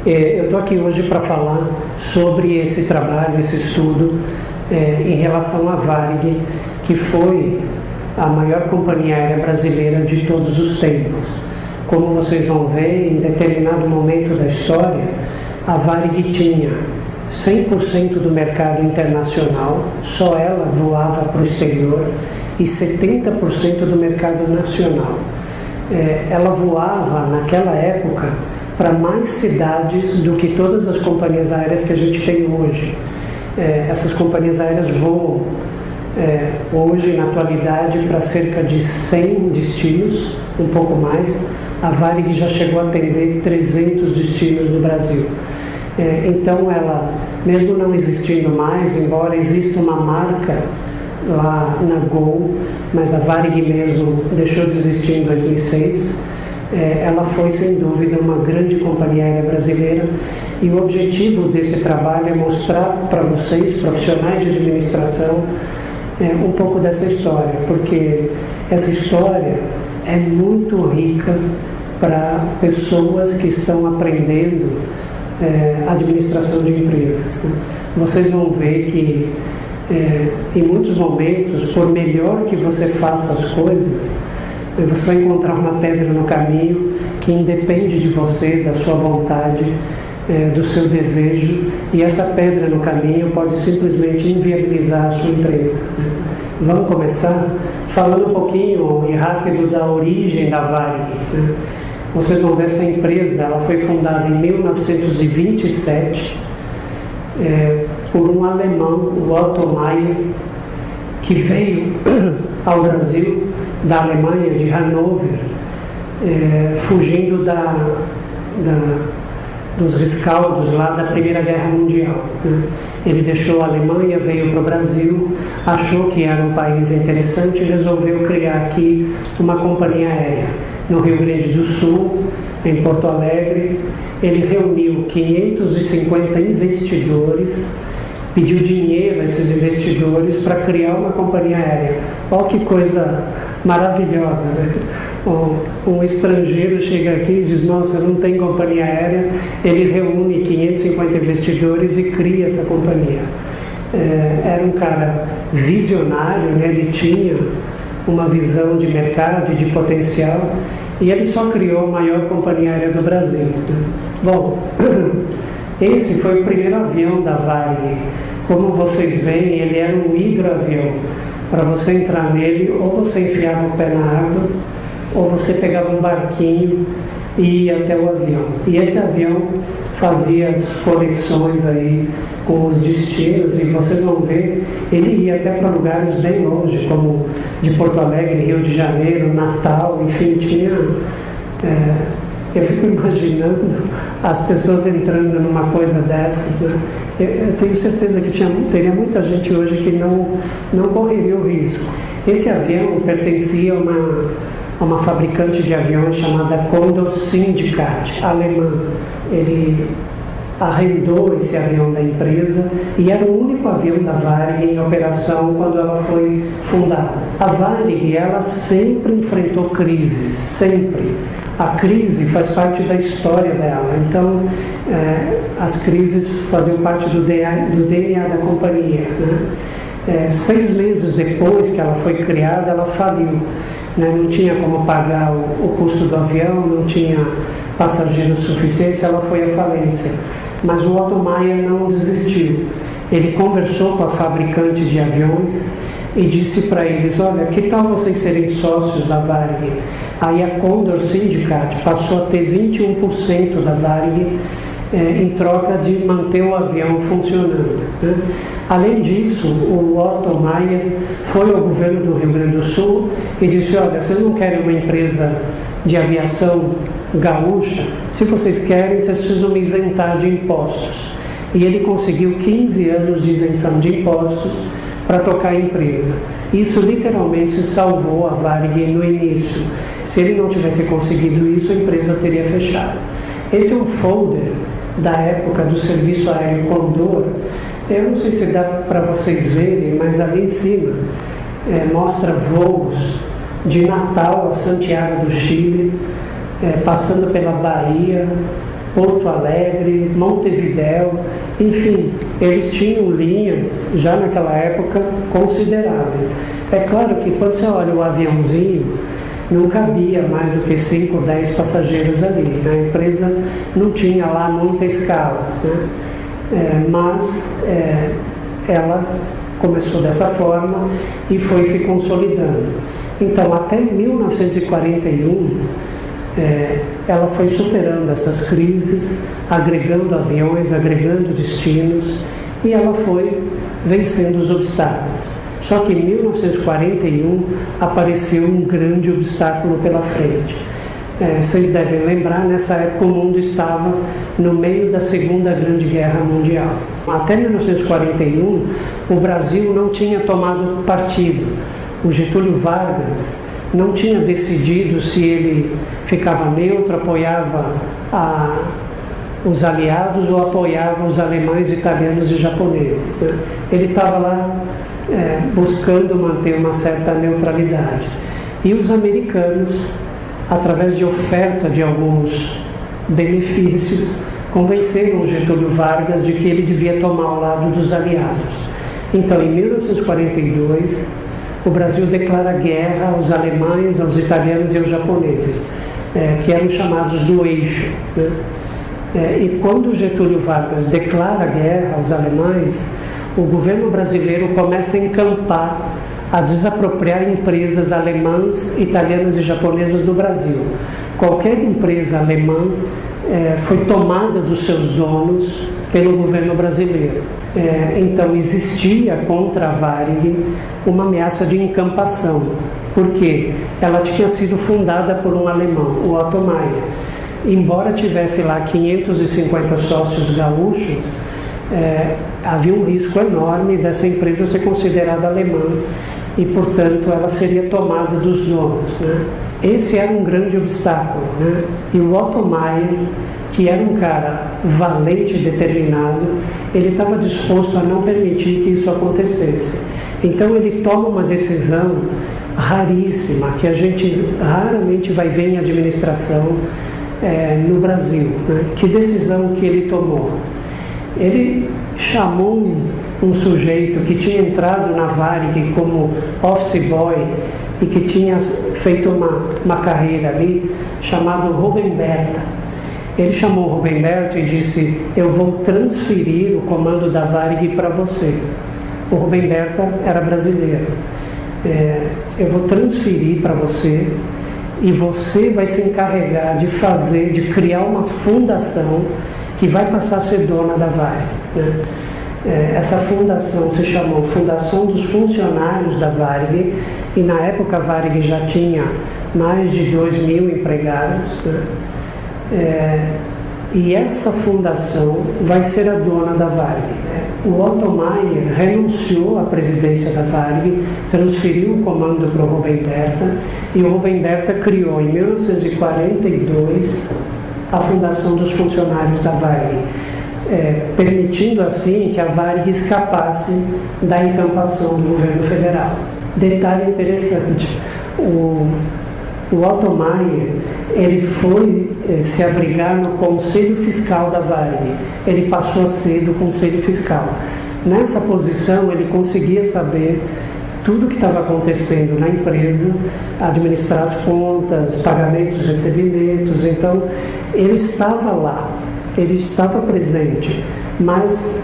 Eu estou aqui hoje para falar sobre esse trabalho, esse estudo em relação à Varig, que foi a maior companhia aérea brasileira de todos os tempos. Como vocês vão ver, em determinado momento da história, a Varig tinha 100% do mercado internacional, só ela voava para o exterior, e 70% do mercado nacional. Ela voava, naquela época, para mais cidades do que todas as companhias aéreas que a gente tem hoje. Essas companhias aéreas voam hoje, na atualidade, para cerca de 100 destinos, um pouco mais. A Varig já chegou a atender 300 destinos no Brasil. Então ela, mesmo não existindo mais, embora exista uma marca lá na Gol, mas a Varig mesmo deixou de existir em 2006, ela foi sem dúvida uma grande companhia aérea brasileira, e o objetivo desse trabalho é mostrar para vocês, profissionais de administração, um pouco dessa história, porque essa história é muito rica para pessoas que estão aprendendo administração de empresas, né? Vocês vão ver que em muitos momentos, por melhor que você faça as coisas, você vai encontrar uma pedra no caminho que independe de você, da sua vontade, do seu desejo, e essa pedra no caminho pode simplesmente inviabilizar a sua empresa, né? Vamos começar falando um pouquinho e rápido da origem da Varig, né? Vocês vão ver, essa empresa ela foi fundada em 1927 por um alemão, o Otto Meyer, que veio ao Brasil da Alemanha, de Hannover, fugindo dos rescaldos lá da Primeira Guerra Mundial, né? Ele deixou a Alemanha, veio para o Brasil, achou que era um país interessante e resolveu criar aqui uma companhia aérea. No Rio Grande do Sul, em Porto Alegre, ele reuniu 550 investidores, pediu dinheiro a esses investidores para criar uma companhia aérea. Olha que coisa maravilhosa, né? Um estrangeiro chega aqui e diz: nossa, não tem companhia aérea. Ele reúne 550 investidores e cria essa companhia. Era um cara visionário, né? Ele tinha uma visão de mercado e de potencial, e ele só criou a maior companhia aérea do Brasil, né? Bom, esse foi o primeiro avião da Varig. Como vocês veem, ele era um hidroavião. Para você entrar nele, ou você enfiava o pé na água, ou você pegava um barquinho e ia até o avião. E esse avião fazia as conexões aí com os destinos, e vocês vão ver, ele ia até para lugares bem longe, como de Porto Alegre, Rio de Janeiro, Natal, enfim, tinha... Eu fico imaginando as pessoas entrando numa coisa dessas, né? Eu tenho certeza que teria muita gente hoje que não correria o risco. Esse avião pertencia a uma fabricante de aviões chamada Condor Syndicate, alemã. Ele arrendou esse avião da empresa e era o único avião da Varig em operação quando ela foi fundada. A Varig, ela sempre enfrentou crises, sempre. A crise faz parte da história dela, então as crises faziam parte do DNA da companhia, né? 6 meses depois que ela foi criada, ela faliu, né? Não tinha como pagar o custo do avião, não tinha passageiros suficientes, ela foi à falência. Mas o Otto Meyer não desistiu. Ele conversou com a fabricante de aviões e disse para eles: olha, que tal vocês serem sócios da Varig? Aí a Condor Syndicate passou a ter 21% da Varig em troca de manter o avião funcionando, né? Além disso, o Otto Meyer foi ao governo do Rio Grande do Sul e disse: olha, vocês não querem uma empresa de aviação gaúcha? Se vocês querem, vocês precisam me isentar de impostos. E ele conseguiu 15 anos de isenção de impostos para tocar a empresa. Isso literalmente salvou a Varig no início. Se ele não tivesse conseguido isso, a empresa teria fechado. Esse é um folder da época do Serviço Aéreo Condor. Eu não sei se dá para vocês verem, mas ali em cima mostra voos de Natal a Santiago do Chile, passando pela Bahia, Porto Alegre, Montevidéu, enfim, eles tinham linhas, já naquela época, consideráveis. É claro que quando você olha o aviãozinho, não cabia mais do que 5 ou 10 passageiros ali, né? A empresa não tinha lá muita escala, né? Mas ela começou dessa forma e foi se consolidando. Então, até 1941, ela foi superando essas crises, agregando aviões, agregando destinos, e ela foi vencendo os obstáculos. Só que em 1941 apareceu um grande obstáculo pela frente. Vocês devem lembrar, nessa época o mundo estava no meio da Segunda Grande Guerra Mundial. Até 1941, o Brasil não tinha tomado partido. O Getúlio Vargas não tinha decidido se ele ficava neutro, apoiava os aliados ou apoiava os alemães, italianos e japoneses, né? Ele estava lá buscando manter uma certa neutralidade. E os americanos, através de oferta de alguns benefícios, convenceram o Getúlio Vargas de que ele devia tomar o lado dos aliados. Então, em 1942, o Brasil declara guerra aos alemães, aos italianos e aos japoneses, que eram chamados do eixo, né? E quando Getúlio Vargas declara guerra aos alemães, o governo brasileiro começa a encampar, a desapropriar empresas alemãs, italianas e japonesas do Brasil. Qualquer empresa alemã foi tomada dos seus donos pelo governo brasileiro. Então existia contra a Varig uma ameaça de encampação, porque ela tinha sido fundada por um alemão, o Otto Maier. Embora tivesse lá 550 sócios gaúchos, havia um risco enorme dessa empresa ser considerada alemã e, portanto, ela seria tomada dos donos, né? Esse era um grande obstáculo, né? E o Otto Maier, que era um cara valente e determinado, ele estava disposto a não permitir que isso acontecesse. Então ele toma uma decisão raríssima, que a gente raramente vai ver em administração no Brasil, né? Que decisão que ele tomou? Ele chamou um sujeito que tinha entrado na Varig como office boy e que tinha feito uma carreira ali, chamado Rubem Berta. Ele chamou o Rubem Berta e disse: eu vou transferir o comando da Varig para você. O Rubem Berta era brasileiro. Eu vou transferir para você e você vai se encarregar de criar uma fundação que vai passar a ser dona da Varig, né? Essa fundação se chamou Fundação dos Funcionários da Varig, e na época a Varig já tinha mais de 2.000 empregados, né? E essa fundação vai ser a dona da Varig. O Otto Maier renunciou à presidência da Varig, transferiu o comando para o Rubem Berta, e o Rubem Berta criou, em 1942, a Fundação dos Funcionários da Varig, permitindo assim que a Varig escapasse da encampação do governo federal. Detalhe interessante, o Otto Maier, ele foi se abrigar no Conselho Fiscal da Varig, ele passou a ser do Conselho Fiscal. Nessa posição ele conseguia saber tudo o que estava acontecendo na empresa, administrar as contas, pagamentos, recebimentos. Então ele estava lá, ele estava presente, mas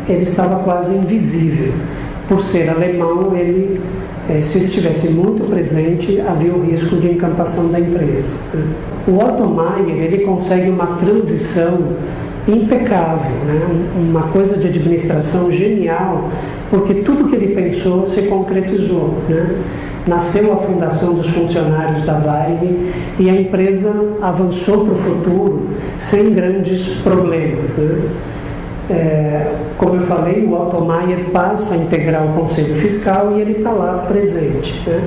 ele estava quase invisível. Por ser alemão, se ele estivesse muito presente, havia o risco de encampação da empresa. O Otto Maier, ele consegue uma transição impecável, né? Uma coisa de administração genial, porque tudo que ele pensou se concretizou, né? Nasceu a Fundação dos Funcionários da Varig e a empresa avançou para o futuro sem grandes problemas, né? Como eu falei, o Otto Maier passa a integrar o Conselho Fiscal e ele está lá presente, né?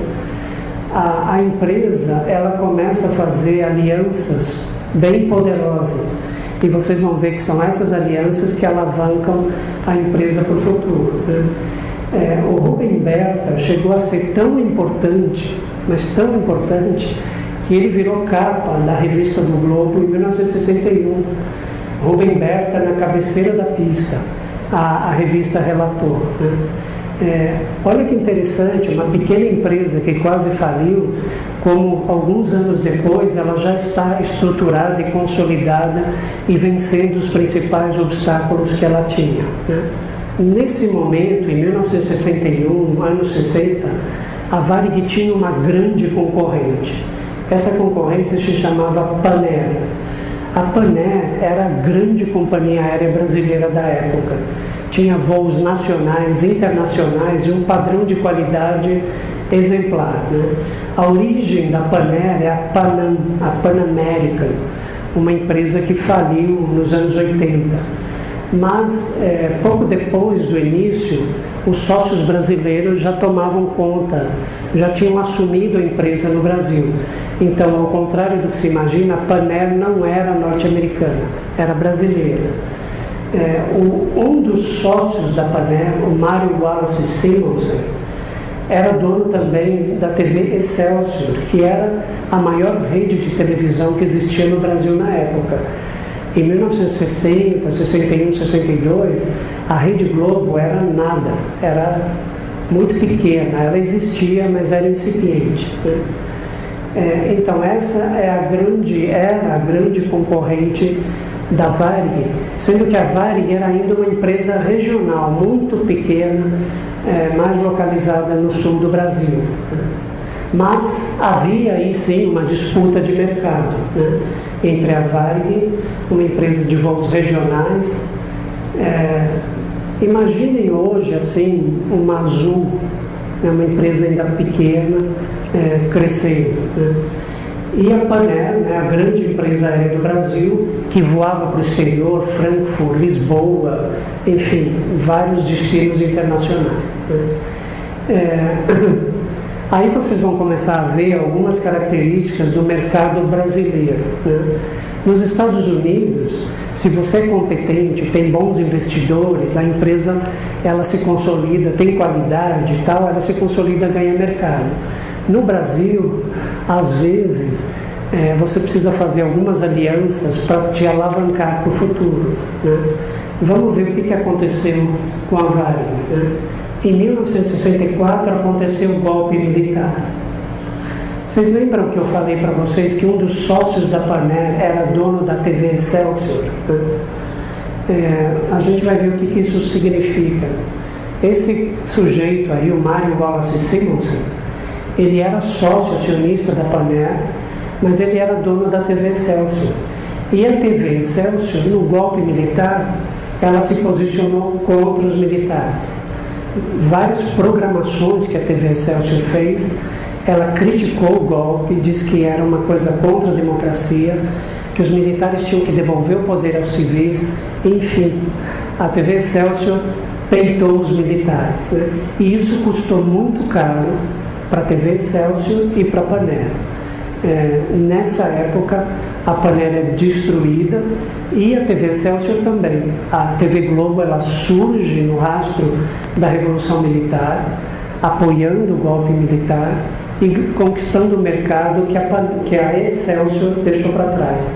A empresa, ela começa a fazer alianças bem poderosas, e vocês vão ver que são essas alianças que alavancam a empresa para o futuro, né? O Rubem Berta chegou a ser tão importante, mas tão importante, que ele virou capa da revista do Globo em 1961. Rubem Berta na cabeceira da pista, a revista relatou, né? Olha que interessante, uma pequena empresa que quase faliu, como alguns anos depois ela já está estruturada e consolidada e vencendo os principais obstáculos que ela tinha, né? Nesse momento, em 1961, anos 60, a Varig tinha uma grande concorrente. Essa concorrente se chamava Panair. A Panair era a grande companhia aérea brasileira da época. Tinha voos nacionais, internacionais e um padrão de qualidade exemplar, né? A origem da Panair é a Panam, a Pan American, uma empresa que faliu nos anos 80. Mas, pouco depois do início, os sócios brasileiros já tomavam conta, já tinham assumido a empresa no Brasil. Então, ao contrário do que se imagina, a Panair não era norte-americana, era brasileira. Um dos sócios da Panair, o Mário Wallace Simonsen, era dono também da TV Excelsior, que era a maior rede de televisão que existia no Brasil na época. Em 1960, 61, 62, a Rede Globo era nada, era muito pequena, ela existia, mas era incipiente, né? Então essa era a grande concorrente da Varig, sendo que a Varig era ainda uma empresa regional, muito pequena, mais localizada no sul do Brasil, né? Mas havia aí sim uma disputa de mercado, né, entre a Varig, uma empresa de voos regionais. Imaginem hoje assim uma Azul, né, uma empresa ainda pequena, crescendo, né? E a Panair, né, a grande empresa aérea do Brasil, que voava para o exterior, Frankfurt, Lisboa, enfim, vários destinos internacionais, né? Aí vocês vão começar a ver algumas características do mercado brasileiro, né? Nos Estados Unidos, se você é competente, tem bons investidores, a empresa ela se consolida, tem qualidade e tal, ela se consolida, ganha mercado. No Brasil, às vezes, você precisa fazer algumas alianças para te alavancar para o futuro, né? Vamos ver o que aconteceu com a Varig, né? Em 1964 aconteceu o golpe militar. Vocês lembram que eu falei para vocês que um dos sócios da Panair era dono da TV Excelsior, né? A gente vai ver o que isso significa. Esse sujeito aí, o Mário Wallace Simonsen, ele era sócio acionista da Panair, mas ele era dono da TV Excelsior. E a TV Excelsior, no golpe militar, ela se posicionou contra os militares. Várias programações que a TV Excelsior fez, ela criticou o golpe, disse que era uma coisa contra a democracia, que os militares tinham que devolver o poder aos civis, enfim, a TV Excelsior peitou os militares, né? E isso custou muito caro para a TV Excelsior e para a Panair. Nessa época, a Panair é destruída e a TV Excelsior também. A TV Globo ela surge no rastro da Revolução Militar, apoiando o golpe militar e conquistando o mercado que a Excelsior deixou para trás.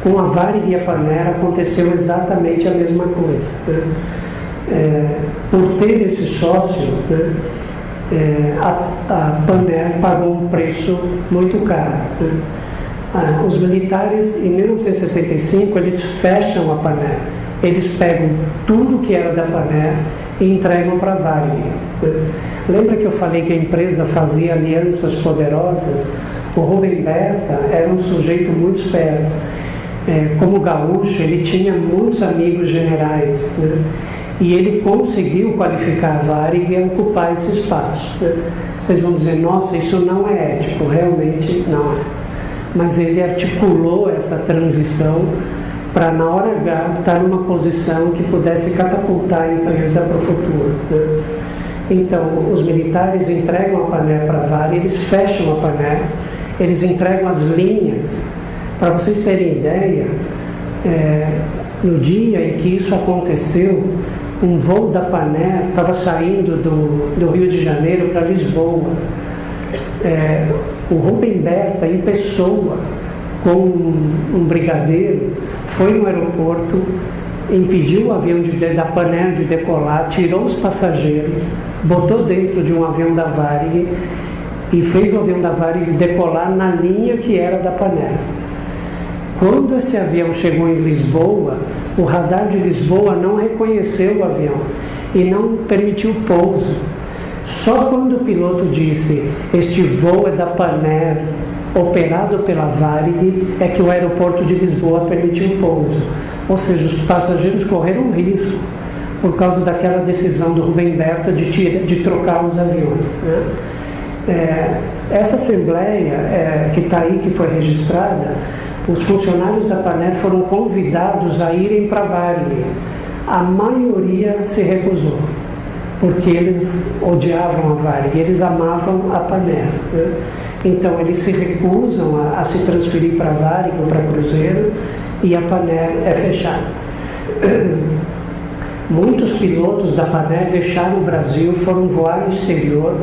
Com a Varig e a Panair aconteceu exatamente a mesma coisa, né? Por ter esse sócio, né, a Panair pagou um preço muito caro, né? Os militares, em 1965, eles fecham a Panair. Eles pegam tudo que era da Panair e entregam para a Varig, né? Lembra que eu falei que a empresa fazia alianças poderosas? O Rubem Berta era um sujeito muito esperto. Como gaúcho, ele tinha muitos amigos generais, né? E ele conseguiu qualificar a Varig e ocupar esse espaço, né? Vocês vão dizer, nossa, isso não é ético. Realmente não é. Mas ele articulou essa transição para, na hora H, estar numa posição que pudesse catapultar a empresa para o futuro, né? Então, os militares entregam a Panair para a Varig, eles fecham a Panair, eles entregam as linhas. Para vocês terem ideia, no dia em que isso aconteceu, um voo da Panair estava saindo do Rio de Janeiro para Lisboa. O Rubem Berta, em pessoa, com um brigadeiro, foi no aeroporto, impediu o avião da Pan Air de decolar, tirou os passageiros, botou dentro de um avião da Varig e fez o avião da Varig decolar na linha que era da Pan Air. Quando esse avião chegou em Lisboa, o radar de Lisboa não reconheceu o avião e não permitiu o pouso. Só quando o piloto disse: este voo é da Pan Air, operado pela Varig, é que o aeroporto de Lisboa permitiu o pouso. Ou seja, os passageiros correram risco por causa daquela decisão do Rubem Berta de trocar os aviões, né? Essa assembleia que está aí, que foi registrada, os funcionários da Pan Air foram convidados a irem para a Varig. A maioria se recusou, porque eles odiavam a Varig, eles amavam a Pan Air, né? Então eles se recusam a se transferir para a Varig ou para Cruzeiro, e a Pan Air é fechada. Muitos pilotos da Pan Air deixaram o Brasil, foram voar no exterior,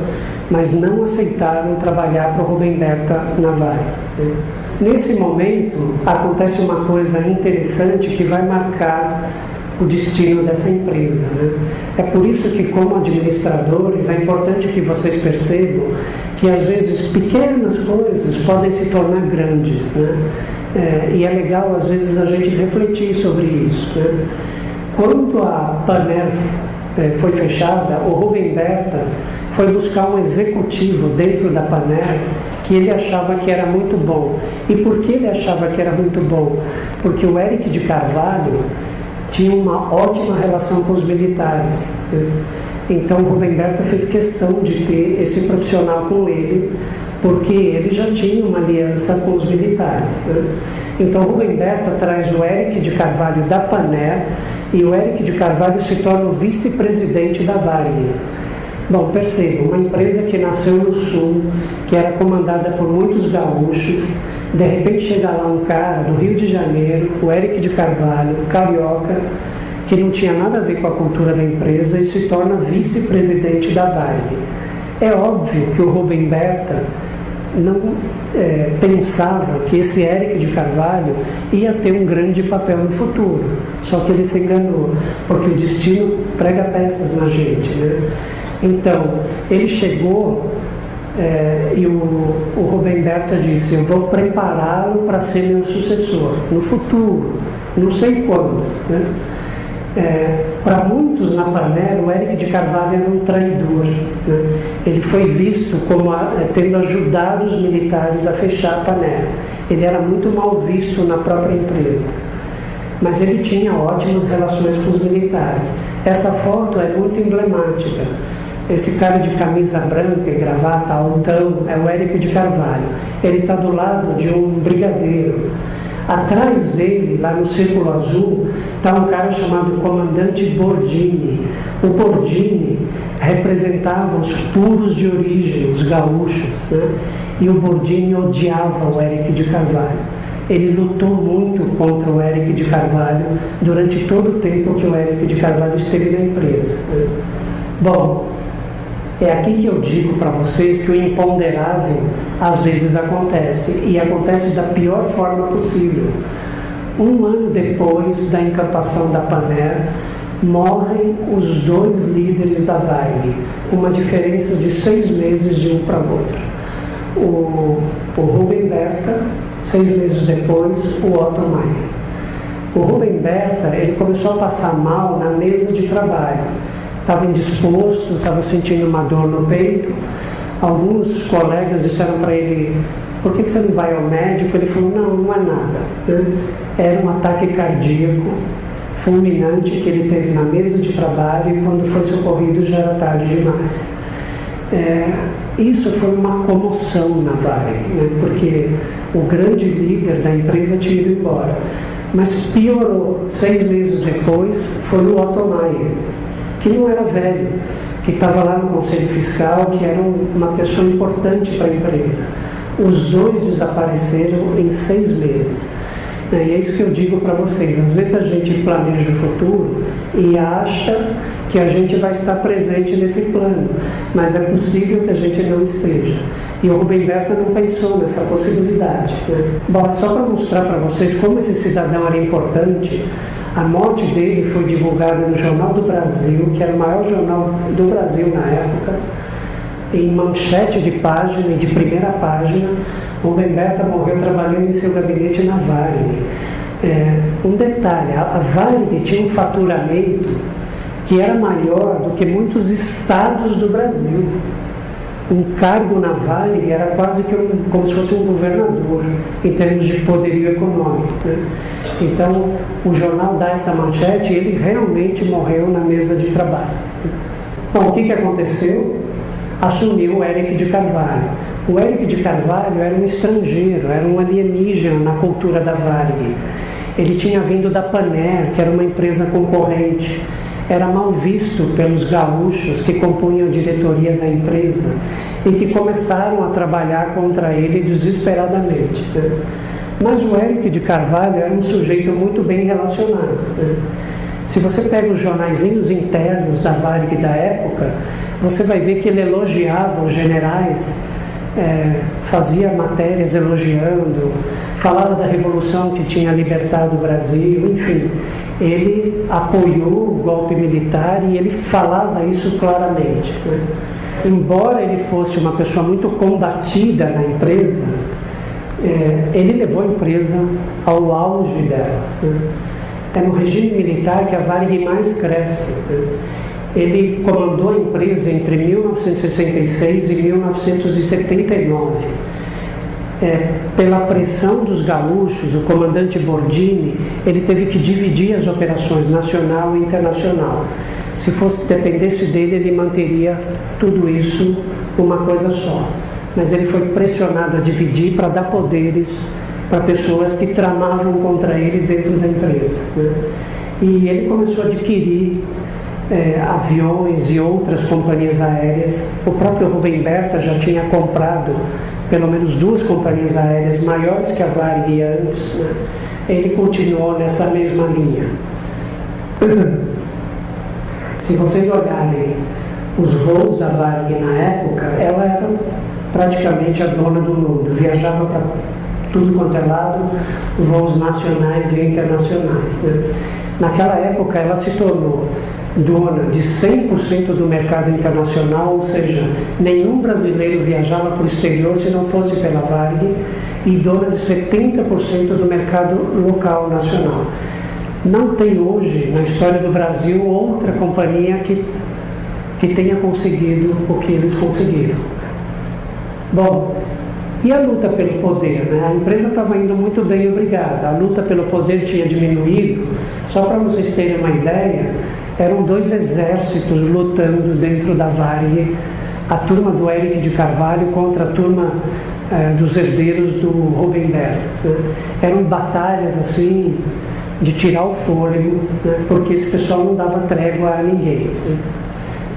mas não aceitaram trabalhar para o Rubem Berta na Varig, né? Nesse momento, acontece uma coisa interessante que vai marcar o destino dessa empresa, né? É por isso que, como administradores, é importante que vocês percebam que, às vezes, pequenas coisas podem se tornar grandes, né? E é legal, às vezes, a gente refletir sobre isso, né? Quando a Pan Air foi fechada, o Rubem Berta foi buscar um executivo dentro da Pan Air que ele achava que era muito bom. E por que ele achava que era muito bom? Porque o Éric de Carvalho tinha uma ótima relação com os militares, né? Então o Rubem Berta fez questão de ter esse profissional com ele, porque ele já tinha uma aliança com os militares, né? Então o Rubem Berta traz o Éric de Carvalho da Pan Air, e o Éric de Carvalho se torna o vice-presidente da Varig. Bom, percebam, uma empresa que nasceu no Sul, que era comandada por muitos gaúchos, de repente chega lá um cara do Rio de Janeiro, o Éric de Carvalho, carioca, que não tinha nada a ver com a cultura da empresa, e se torna vice-presidente da Varig. É óbvio que o Rubem Berta não pensava que esse Éric de Carvalho ia ter um grande papel no futuro, só que ele se enganou, porque o destino prega peças na gente, né? Então, ele chegou e o Rubem Berta disse: eu vou prepará-lo para ser meu sucessor no futuro, não sei quando, né? Para muitos na Pan Air, o Éric de Carvalho era um traidor, né? Ele foi visto como tendo ajudado os militares a fechar a Pan Air. Ele era muito mal visto na própria empresa, mas ele tinha ótimas relações com os militares. Essa foto é muito emblemática. Esse cara de camisa branca e gravata altão é o Éric de Carvalho. Ele está do lado de um brigadeiro. Atrás dele, lá no círculo azul, está um cara chamado Comandante Bordini. O Bordini representava os puros de origem, os gaúchos, né? E o Bordini odiava o Éric de Carvalho. Ele lutou muito contra o Éric de Carvalho durante todo o tempo que o Éric de Carvalho esteve na empresa, né? Bom, é aqui que eu digo para vocês que o imponderável às vezes acontece, e acontece da pior forma possível. Um ano depois da encampação da Pan Air, morrem os dois líderes da Varig, com uma diferença de 6 meses de um para o outro. O Rubem Berta, 6 meses depois, o Otto Maier. O Rubem Berta, ele começou a passar mal na mesa de trabalho. Estava indisposto, estava sentindo uma dor no peito. Alguns colegas disseram para ele: por que você não vai ao médico? Ele falou: não é nada, né? Era um ataque cardíaco fulminante que ele teve na mesa de trabalho, e quando foi socorrido já era tarde demais. Isso foi uma comoção na Varig, né? Porque o grande líder da empresa tinha ido embora. Mas piorou. 6 meses depois foi o Otto Maier, que não era velho, que estava lá no Conselho Fiscal, que era uma pessoa importante para a empresa. Os dois desapareceram em 6 meses. E é isso que eu digo para vocês. Às vezes a gente planeja o futuro e acha que a gente vai estar presente nesse plano, mas é possível que a gente não esteja. E o Rubem Berta não pensou nessa possibilidade, né? Bom, só para mostrar para vocês como esse cidadão era importante, a morte dele foi divulgada no Jornal do Brasil, que era o maior jornal do Brasil na época, em manchete de página e de primeira página. Rubem Berta morreu trabalhando em seu gabinete na Varig. Um detalhe, a Varig tinha um faturamento que era maior do que muitos estados do Brasil. Um cargo na Varig era quase que como se fosse um governador, em termos de poderio econômico, né? Então, o jornal dá essa manchete e ele realmente morreu na mesa de trabalho. Bom, o que aconteceu? Assumiu o Eric de Carvalho. O Eric de Carvalho era um estrangeiro, era um alienígena na cultura da Varig. Ele tinha vindo da Paner, que era uma empresa concorrente. Era mal visto pelos gaúchos que compunham a diretoria da empresa e que começaram a trabalhar contra ele desesperadamente, né? Mas o Eric de Carvalho era um sujeito muito bem relacionado, né? Se você pega os jornaizinhos internos da Varig da época, você vai ver que ele elogiava os generais, fazia matérias elogiando, falava da revolução que tinha libertado o Brasil, enfim. Ele apoiou o golpe militar e ele falava isso claramente, né? Embora ele fosse uma pessoa muito combatida na empresa, ele levou a empresa ao auge dela, né? É no regime militar que a Varig mais cresce, né? Ele comandou a empresa entre 1966 e 1979. Pela pressão dos gaúchos, o comandante Bordini, ele teve que dividir as operações nacional e internacional. Se dependesse dele, ele manteria tudo isso uma coisa só. Mas ele foi pressionado a dividir para dar poderes para pessoas que tramavam contra ele dentro da empresa, né? E ele começou a adquirir aviões e outras companhias aéreas. O próprio Rubem Berta já tinha comprado pelo menos 2 companhias aéreas maiores que a Varig antes, né? Ele continuou nessa mesma linha. Se vocês olharem os voos da Varig na época, ela era praticamente a dona do mundo, viajava para tudo quanto é lado, voos nacionais e internacionais, né? Naquela época ela se tornou dona de 100% do mercado internacional, ou seja, nenhum brasileiro viajava para o exterior se não fosse pela Varig, e dona de 70% do mercado local nacional. Não tem hoje, na história do Brasil, outra companhia que tenha conseguido o que eles conseguiram. Bom, e a luta pelo poder, né? A empresa estava indo muito bem, obrigada. A luta pelo poder tinha diminuído. Só para vocês terem uma ideia, eram 2 exércitos lutando dentro da Varig, a turma do Eric de Carvalho contra a turma dos herdeiros do Rubem Berta, né? Eram batalhas assim de tirar o fôlego, né? Porque esse pessoal não dava trégua a ninguém,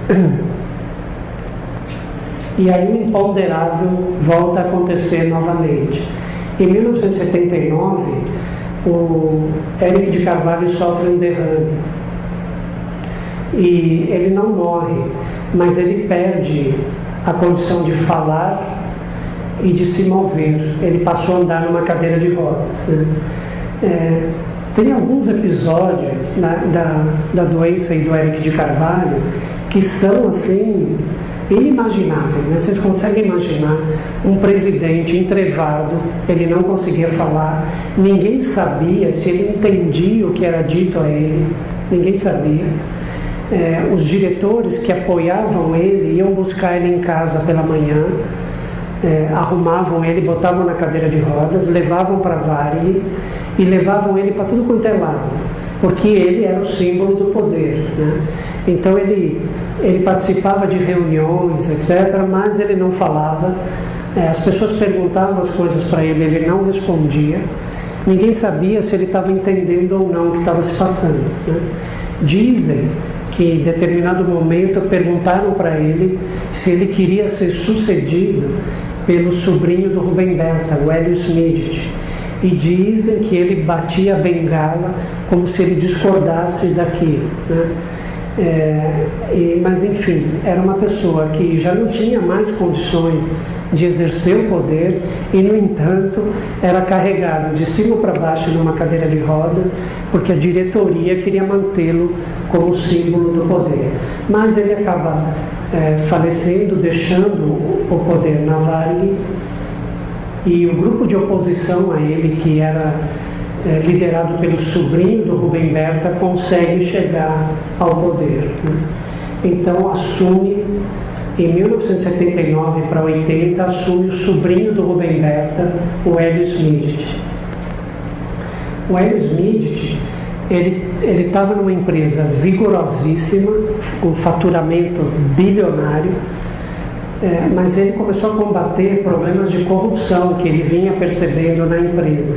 né? E aí o imponderável volta a acontecer novamente. Em 1979, o Eric de Carvalho sofre um derrame. E ele não morre, mas ele perde a condição de falar e de se mover. Ele passou a andar numa cadeira de rodas, né? Tem alguns episódios da doença e do Eric de Carvalho que são assim inimagináveis, né? Vocês conseguem imaginar um presidente entrevado, ele não conseguia falar, ninguém sabia se ele entendia o que era dito a ele, ninguém sabia. Os diretores que apoiavam ele iam buscar ele em casa pela manhã, arrumavam ele, botavam na cadeira de rodas, levavam para a Varig e levavam ele para tudo quanto é lado, porque ele era o símbolo do poder, né? Então ele participava de reuniões, etc., mas ele não falava. As pessoas perguntavam as coisas para ele, ele não respondia. Ninguém sabia se ele estava entendendo ou não o que estava se passando, né? Dizem que em determinado momento perguntaram para ele se ele queria ser sucedido pelo sobrinho do Rubem Berta, o Hélio Schmidt. e dizem que ele batia a bengala como se ele discordasse daquilo, né? Mas enfim, era uma pessoa que já não tinha mais condições de exercer o poder e, no entanto, era carregado de cima para baixo numa cadeira de rodas porque a diretoria queria mantê-lo como símbolo do poder. Mas ele acaba falecendo, deixando o poder na Varig, e o grupo de oposição a ele, que era liderado pelo sobrinho do Rubem Berta, consegue chegar ao poder, né? Então assume, em 1979 para 80, assume o sobrinho do Rubem Berta, o Hélio Schmidt. O Hélio Schmidt, ele estava numa empresa vigorosíssima, com faturamento bilionário, mas ele começou a combater problemas de corrupção que ele vinha percebendo na empresa,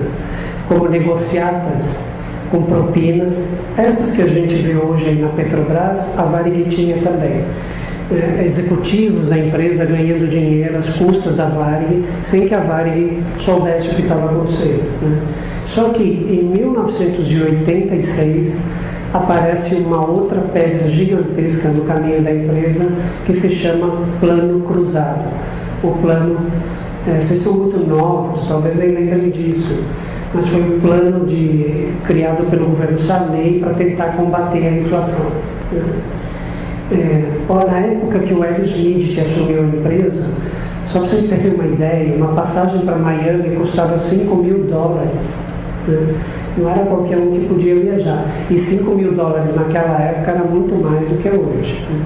como negociatas com propinas, essas que a gente vê hoje aí na Petrobras, a Varig tinha também. Executivos da empresa ganhando dinheiro às custas da Varig, sem que a Varig soubesse o que estava acontecendo, né? Só que em 1986 aparece uma outra pedra gigantesca no caminho da empresa, que se chama Plano Cruzado. O plano, vocês são muito novos, talvez nem lembrem disso, mas foi um plano criado pelo governo Sarney para tentar combater a inflação, né? Na época que o Hélio Schmidt assumiu a empresa, só para vocês terem uma ideia, uma passagem para Miami custava $5.000, né? Não era qualquer um que podia viajar, e $5.000 naquela época era muito mais do que hoje, né?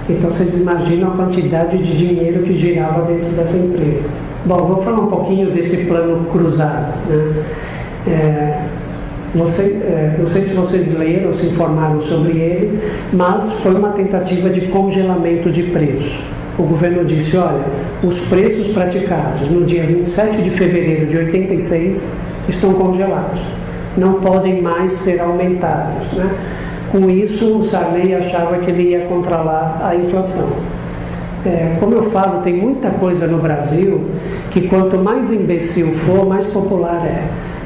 Então vocês imaginam a quantidade de dinheiro que girava dentro dessa empresa. Bom, vou falar um pouquinho desse plano cruzado, né? Não sei se vocês leram ou se informaram sobre ele, mas foi uma tentativa de congelamento de preço. O governo disse, olha, os preços praticados no dia 27 de fevereiro de 86 estão congelados, não podem mais ser aumentados, né? Com isso, o Sarney achava que ele ia controlar a inflação. Como eu falo, tem muita coisa no Brasil que quanto mais imbecil for, mais popular é.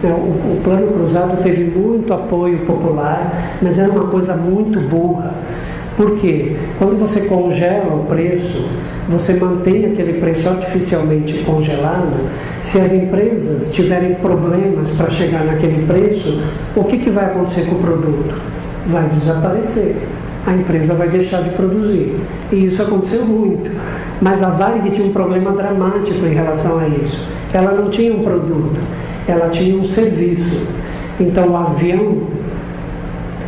O Plano Cruzado teve muito apoio popular, mas era uma coisa muito burra. Por quê? Quando você congela o preço, você mantém aquele preço artificialmente congelado. Se as empresas tiverem problemas para chegar naquele preço, o que vai acontecer com o produto? Vai desaparecer. A empresa vai deixar de produzir. E isso aconteceu muito. Mas a Varig tinha um problema dramático em relação a isso. Ela não tinha um produto, ela tinha um serviço. Então o avião,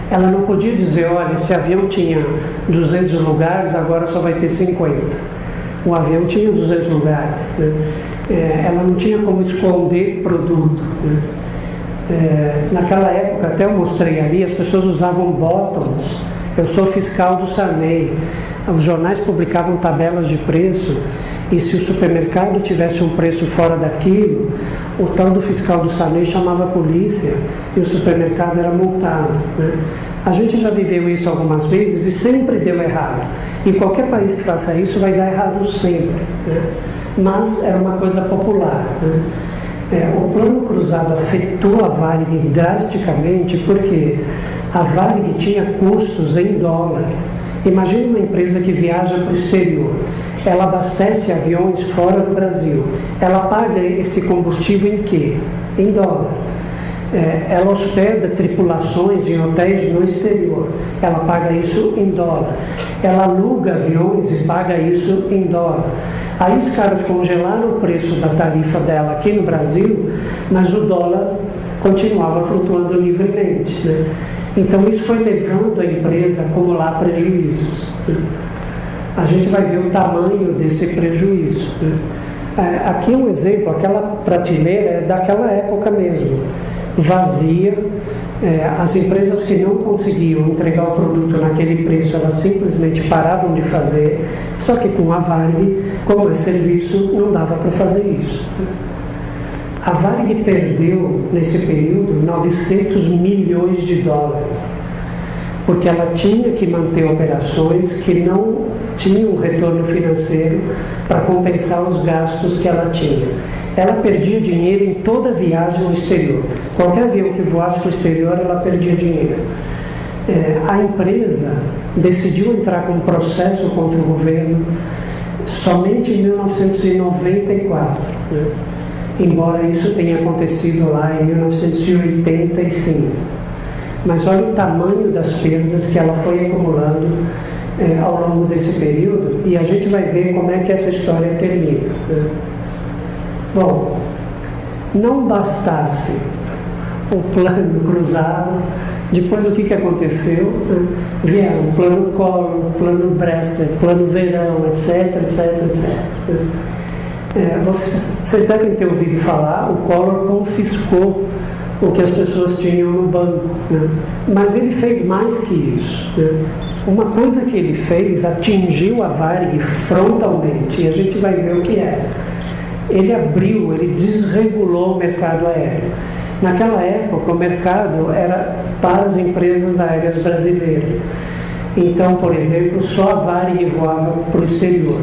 ela não podia dizer, olha, esse avião tinha 200 lugares, agora só vai ter 50. O avião tinha 200 lugares, né? Ela não tinha como esconder produto, né? Naquela época, até eu mostrei ali, as pessoas usavam bottoms. Eu sou fiscal do Sarney. Os jornais publicavam tabelas de preço, e se o supermercado tivesse um preço fora daquilo, o tal do fiscal do Sarney chamava a polícia e o supermercado era multado, né? A gente já viveu isso algumas vezes e sempre deu errado. E qualquer país que faça isso vai dar errado sempre, né? Mas era uma coisa popular, né? O Plano Cruzado afetou a Varig drasticamente porque a Varig tinha custos em dólar. Imagine uma empresa que viaja para o exterior, ela abastece aviões fora do Brasil, ela paga esse combustível em quê? Em dólar. Ela hospeda tripulações em hotéis no exterior, ela paga isso em dólar. Ela aluga aviões e paga isso em dólar. Aí os caras congelaram o preço da tarifa dela aqui no Brasil, mas o dólar continuava flutuando livremente, né? Então isso foi levando a empresa a acumular prejuízos, né? A gente vai ver o tamanho desse prejuízo, né? Aqui um exemplo, aquela prateleira é daquela época mesmo, vazia. As empresas que não conseguiam entregar o produto naquele preço, elas simplesmente paravam de fazer, só que com a Varig, como é serviço, não dava para fazer isso. A Varig perdeu, nesse período, 900 milhões de dólares, porque ela tinha que manter operações que não tinham retorno financeiro para compensar os gastos que ela tinha. ela perdia dinheiro em toda viagem ao exterior. Qualquer avião que voasse para o exterior, ela perdia dinheiro. A empresa decidiu entrar com um processo contra o governo somente em 1994, né? Embora isso tenha acontecido lá em 1985. Mas olha o tamanho das perdas que ela foi acumulando ao longo desse período, e a gente vai ver como é que essa história termina, né? Bom, não bastasse o plano cruzado, depois o que aconteceu? Né? Vieram o plano Collor, o plano Bresser, plano Verão, etc, etc, etc. Vocês devem ter ouvido falar, o Collor confiscou o que as pessoas tinham no banco, né? Mas ele fez mais que isso, né? Uma coisa que ele fez atingiu a Varig frontalmente, e a gente vai ver o que é. Ele desregulou o mercado aéreo. Naquela época, o mercado era para as empresas aéreas brasileiras. Então, por exemplo, só a Varig voava para o exterior,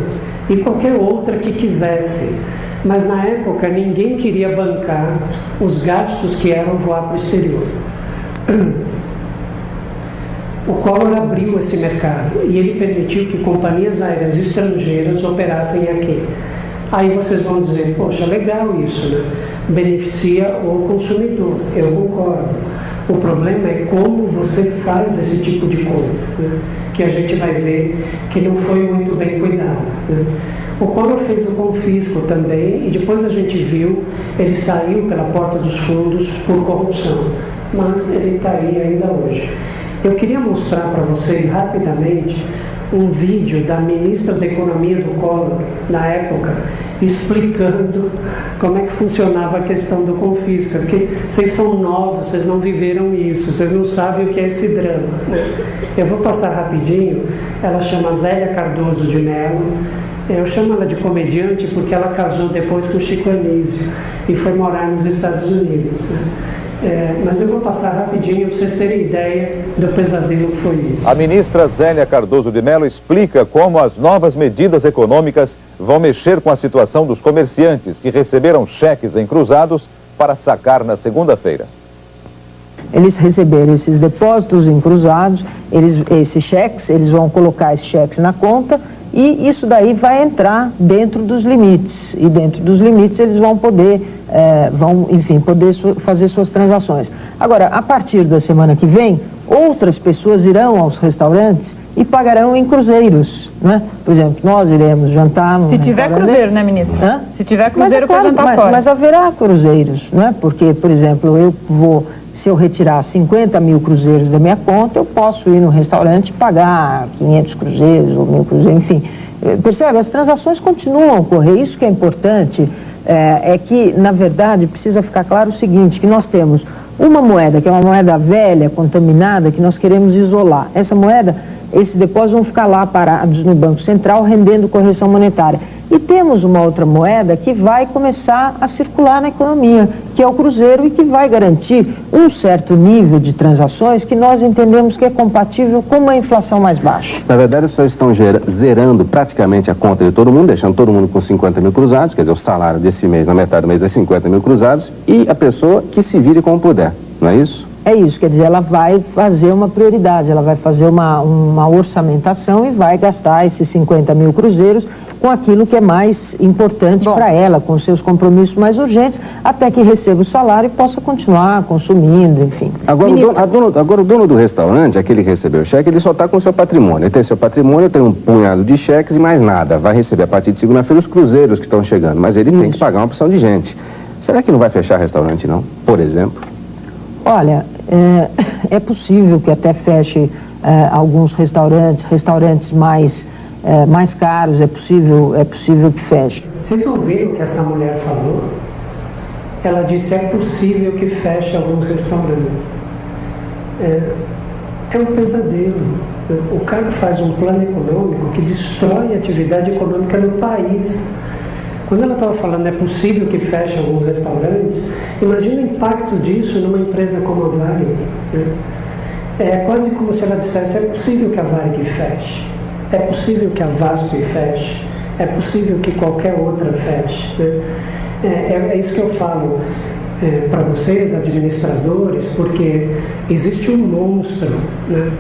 e qualquer outra que quisesse. Mas na época, ninguém queria bancar os gastos que eram voar para o exterior. O Collor abriu esse mercado e ele permitiu que companhias aéreas estrangeiras operassem aqui. Aí vocês vão dizer, poxa, legal isso, né? Beneficia o consumidor. Eu concordo. O problema é como você faz esse tipo de coisa, né? Que a gente vai ver que não foi muito bem cuidado, né? O Collor fez o confisco também, e depois a gente viu, ele saiu pela porta dos fundos por corrupção, mas ele está aí ainda hoje. Eu queria mostrar para vocês rapidamente um vídeo da ministra da Economia do Collor, na época, explicando como é que funcionava a questão do confisco, porque vocês são novos, vocês não viveram isso, vocês não sabem o que é esse drama, né? Eu vou passar rapidinho. Ela chama Zélia Cardoso de Mello. Eu chamo ela de comediante porque ela casou depois com Chico Anísio e foi morar nos Estados Unidos, né? Mas eu vou passar rapidinho para vocês terem ideia do pesadelo que foi isso. A ministra Zélia Cardoso de Mello explica como as novas medidas econômicas vão mexer com a situação dos comerciantes que receberam cheques encruzados para sacar na segunda-feira. Eles receberam esses depósitos encruzados, esses cheques, eles vão colocar esses cheques na conta, e isso daí vai entrar dentro dos limites, e dentro dos limites eles vão poder, fazer suas transações. Agora, a partir da semana que vem, outras pessoas irão aos restaurantes e pagarão em cruzeiros, né? Por exemplo, nós iremos jantar no Se tiver cruzeiro, né, ministra? Hã? Se tiver cruzeiro para jantar fora. Mas haverá cruzeiros, né? Porque, por exemplo, se eu retirar 50 mil cruzeiros da minha conta, eu posso ir no restaurante e pagar 500 cruzeiros ou 1000 cruzeiros, enfim. Percebe? As transações continuam a ocorrer. Isso que é importante, é que, na verdade, precisa ficar claro o seguinte, que nós temos uma moeda, que é uma moeda velha, contaminada, que nós queremos isolar. Essa moeda, esses depósitos vão ficar lá parados no Banco Central, rendendo correção monetária. E temos uma outra moeda que vai começar a circular na economia, que é o cruzeiro, e que vai garantir um certo nível de transações que nós entendemos que é compatível com uma inflação mais baixa. Na verdade, os senhores estão zerando praticamente a conta de todo mundo, deixando todo mundo com 50 mil cruzados, quer dizer, o salário desse mês, na metade do mês, é 50 mil cruzados, e a pessoa que se vire como puder, não é isso? É isso, quer dizer, ela vai fazer uma prioridade, ela vai fazer uma orçamentação e vai gastar esses 50 mil cruzeiros com aquilo que é mais importante para ela, com seus compromissos mais urgentes, até que receba o salário e possa continuar consumindo, enfim. Agora, o dono do restaurante, aquele que recebeu o cheque, ele só está com o seu patrimônio. Ele tem seu patrimônio, tem um punhado de cheques e mais nada. Vai receber a partir de segunda-feira os cruzeiros que estão chegando, mas ele tem que pagar uma opção de gente. Será que não vai fechar restaurante, não? Por exemplo? Olha, é possível que até feche alguns restaurantes mais caros, é possível que feche. Vocês ouviram o que essa mulher falou? Ela disse, é possível que feche alguns restaurantes. É um pesadelo. O cara faz um plano econômico que destrói a atividade econômica no país. Quando ela estava falando, é possível que feche alguns restaurantes, imagina o impacto disso numa empresa como a Varig, né? É quase como se ela dissesse, é possível que a Varig feche, é possível que a VASP feche, é possível que qualquer outra feche, né? É isso que eu falo para vocês, administradores, porque existe um monstro, né,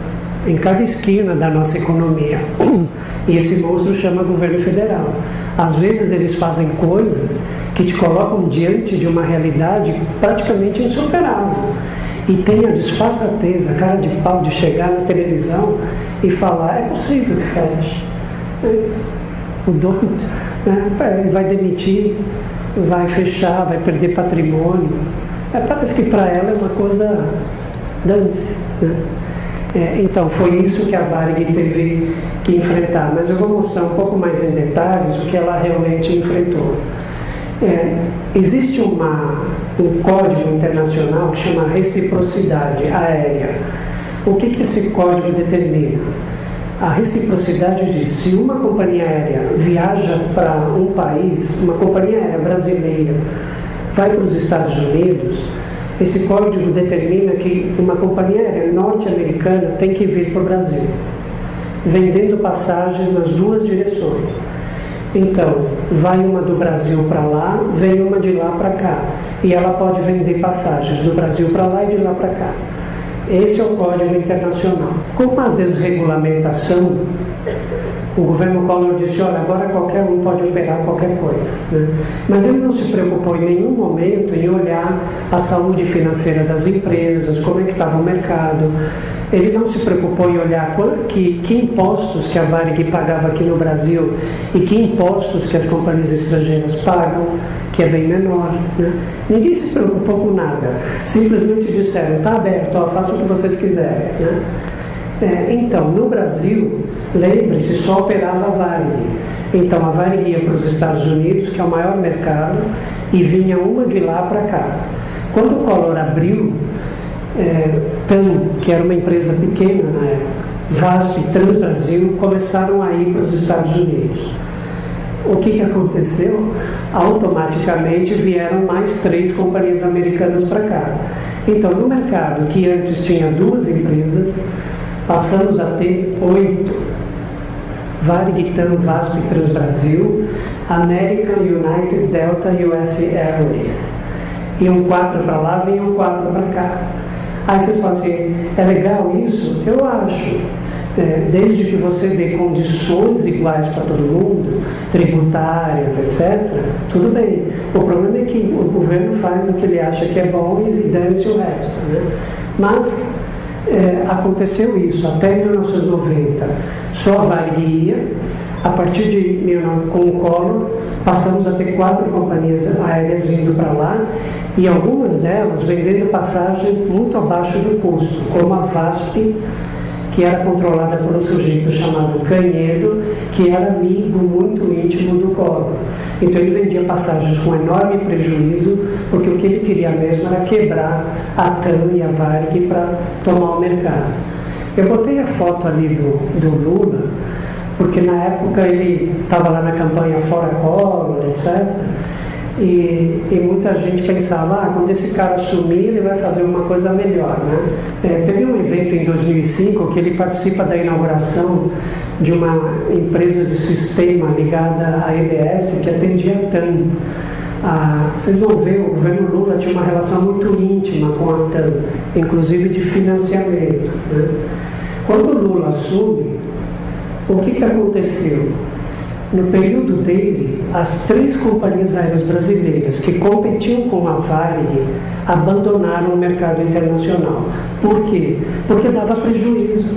em cada esquina da nossa economia, e esse monstro chama governo federal. Às vezes eles fazem coisas que te colocam diante de uma realidade praticamente insuperável, e tem a disfarçatez, a cara de pau de chegar na televisão e falar: é possível que feche. O dono, né, ele vai demitir, vai fechar, vai perder patrimônio. Parece que para ela é uma coisa dane-se, né? Então, foi isso que a Varig teve que enfrentar, mas eu vou mostrar um pouco mais em detalhes o que ela realmente enfrentou. Existe um código internacional que chama reciprocidade aérea. O que esse código determina? A reciprocidade diz: se uma companhia aérea viaja para um país, uma companhia aérea brasileira vai para os Estados Unidos, esse código determina que uma companhia aérea norte-americana tem que vir para o Brasil, vendendo passagens nas duas direções. Então, vai uma do Brasil para lá, vem uma de lá para cá. E ela pode vender passagens do Brasil para lá e de lá para cá. Esse é o Código Internacional. Com a desregulamentação, o governo Collor disse: olha, agora qualquer um pode operar qualquer coisa, né? Mas ele não se preocupou em nenhum momento em olhar a saúde financeira das empresas, como é que estava o mercado. Ele não se preocupou em olhar que impostos que a Varig pagava aqui no Brasil e que impostos que as companhias estrangeiras pagam, que é bem menor, né? Ninguém se preocupou com nada. Simplesmente disseram: está aberto, façam o que vocês quiserem, né? Então, no Brasil, lembre-se, só operava a Varig. Então, a Varig ia para os Estados Unidos, que é o maior mercado, e vinha uma de lá para cá. Quando o Collor abriu, TAM, que era uma empresa pequena na época, VASP e Transbrasil, começaram a ir para os Estados Unidos. O que aconteceu? Automaticamente vieram mais 3 companhias americanas para cá. Então, no mercado que antes tinha 2 empresas, passamos a ter 8. Varig, TAM, VASP, Transbrasil, American, United, Delta e US Airways. Iam 4 para lá, vinham 4 para cá. Aí vocês falam assim: é legal isso? Eu acho. Desde que você dê condições iguais para todo mundo, tributárias, etc., tudo bem. O problema é que o governo faz o que ele acha que é bom e dane-se o resto, né? Mas aconteceu isso até 1990. Só a Varig ia. A partir de 1990, com o Collor, passamos a ter 4 companhias aéreas indo para lá, e algumas delas vendendo passagens muito abaixo do custo, como a VASP, que era controlada por um sujeito chamado Canhedo, que era amigo muito íntimo do Collor. Então ele vendia passagens com enorme prejuízo, porque o que ele queria mesmo era quebrar a TAM e a Varig para tomar o mercado. Eu botei a foto ali do Lula, porque na época ele estava lá na campanha Fora Collor, etc., e muita gente pensava: quando esse cara sumir, ele vai fazer uma coisa melhor, né? Teve um evento em 2005 que ele participa da inauguração de uma empresa de sistema ligada à EDS, que atendia a TAM. Vocês vão ver, o governo Lula tinha uma relação muito íntima com a TAM, inclusive de financiamento, né? Quando o Lula assume, o que aconteceu? No período dele, as 3 companhias aéreas brasileiras que competiam com a Varig abandonaram o mercado internacional. Por quê? Porque dava prejuízo.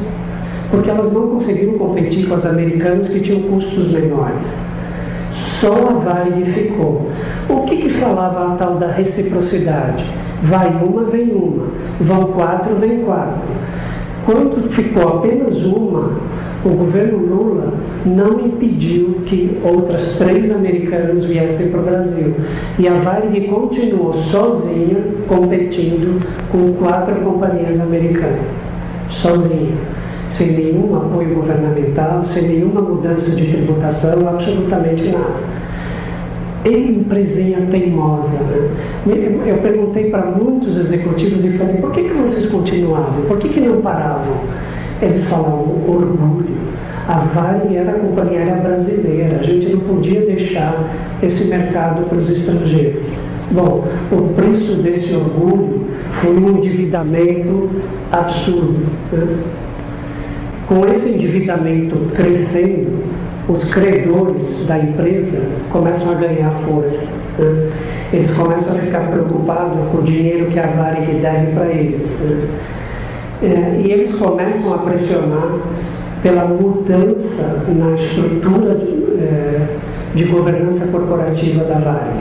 Porque elas não conseguiam competir com as americanas, que tinham custos menores. Só a Varig ficou. O que falava a tal da reciprocidade? Vai uma, vem uma. Vão 4, vem 4. Quando ficou apenas uma, o governo Lula não impediu que outras 3 americanas viessem para o Brasil. E a Varig continuou sozinha, competindo com 4 companhias americanas. Sozinha. Sem nenhum apoio governamental, sem nenhuma mudança de tributação, absolutamente nada. Empresinha teimosa, né? Eu perguntei para muitos executivos e falei: por que vocês continuavam? Por que não paravam? Eles falavam: orgulho. A Varig era a companhia aérea brasileira, a gente não podia deixar esse mercado para os estrangeiros. Bom, o preço desse orgulho foi um endividamento absurdo, né? Com esse endividamento crescendo, os credores da empresa começam a ganhar força, né? Eles começam a ficar preocupados com o dinheiro que a Varig deve para eles, né? E eles começam a pressionar pela mudança na estrutura de governança corporativa da Varig.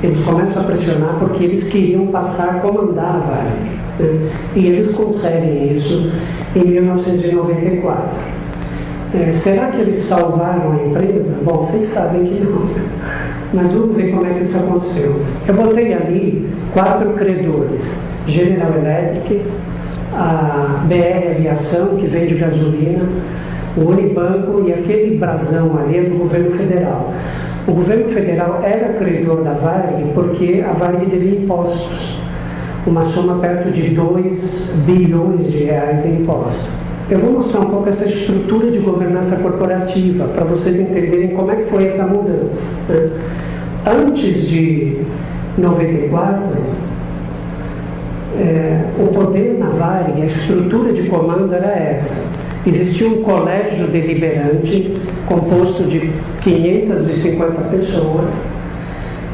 Eles começam a pressionar porque eles queriam passar a comandar a Varig, né? E eles conseguem isso em 1994. Será que eles salvaram a empresa? Bom, vocês sabem que não, mas vamos ver como é que isso aconteceu. Eu botei ali 4 credores: General Electric, a BR Aviação, que vende gasolina, o Unibanco e aquele brasão ali é do governo federal. O governo federal era credor da Varig porque a Varig devia impostos, uma soma perto de 2 bilhões de reais em impostos. Eu vou mostrar um pouco essa estrutura de governança corporativa para vocês entenderem como é que foi essa mudança, né? Antes de 94, o poder na Varig, a estrutura de comando era essa. Existia um colégio deliberante composto de 550 pessoas,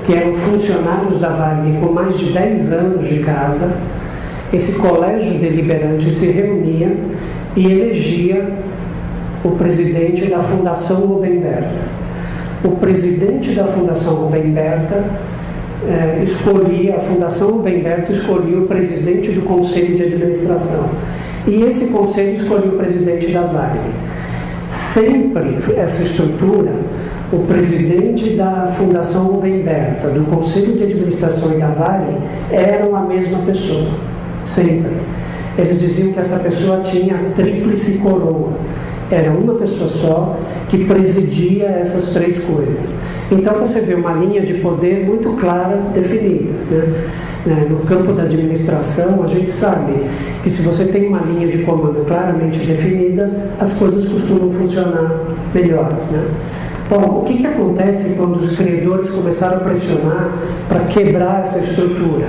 que eram funcionários da Varig com mais de 10 anos de casa. Esse colégio deliberante se reunia e elegia o presidente da Fundação Rubem Berta. O presidente da Fundação Rubem Berta a Fundação Rubem Berta escolhia o presidente do Conselho de Administração. E esse conselho escolheu o presidente da Varig. Sempre essa estrutura, o presidente da Fundação Rubem Berta, do Conselho de Administração e da Varig, eram a mesma pessoa. Sempre. Eles diziam que essa pessoa tinha a tríplice coroa. Era uma pessoa só que presidia essas 3 coisas. Então você vê uma linha de poder muito clara, definida, né? No campo da administração, a gente sabe que se você tem uma linha de comando claramente definida, as coisas costumam funcionar melhor, né? Bom, o que acontece quando os credores começaram a pressionar para quebrar essa estrutura?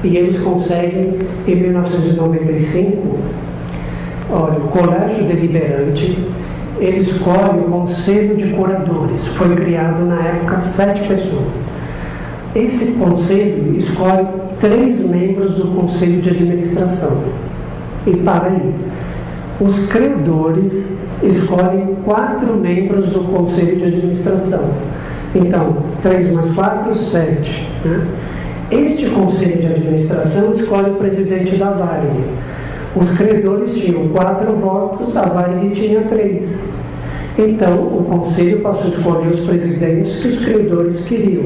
E eles conseguem, em 1995, olha, o Colégio Deliberante, ele escolhe o Conselho de Curadores. Foi criado, na época, 7 pessoas. Esse conselho escolhe 3 membros do Conselho de Administração. E para aí, os credores escolhem 4 membros do Conselho de Administração. Então, 3 mais 4, 7, né? Este Conselho de Administração escolhe o presidente da Varig. Os credores tinham 4 votos, a Varig tinha 3. Então, o Conselho passou a escolher os presidentes que os credores queriam.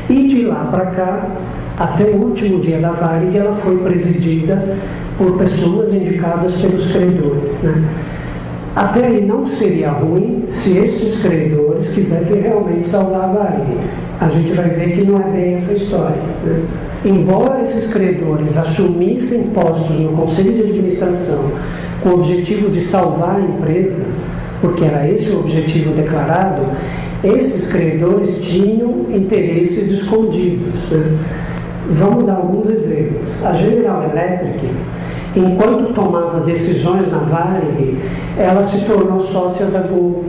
E de lá para cá, até o último dia da Varig, ela foi presidida por pessoas indicadas pelos credores, né? Até aí não seria ruim se estes credores quisessem realmente salvar a Varig. A gente vai ver que não é bem essa história, né? Embora esses credores assumissem postos no Conselho de Administração com o objetivo de salvar a empresa, porque era esse o objetivo declarado, esses credores tinham interesses escondidos, né? Vamos dar alguns exemplos. A General Electric, enquanto tomava decisões na Varig, ela se tornou sócia da Gol.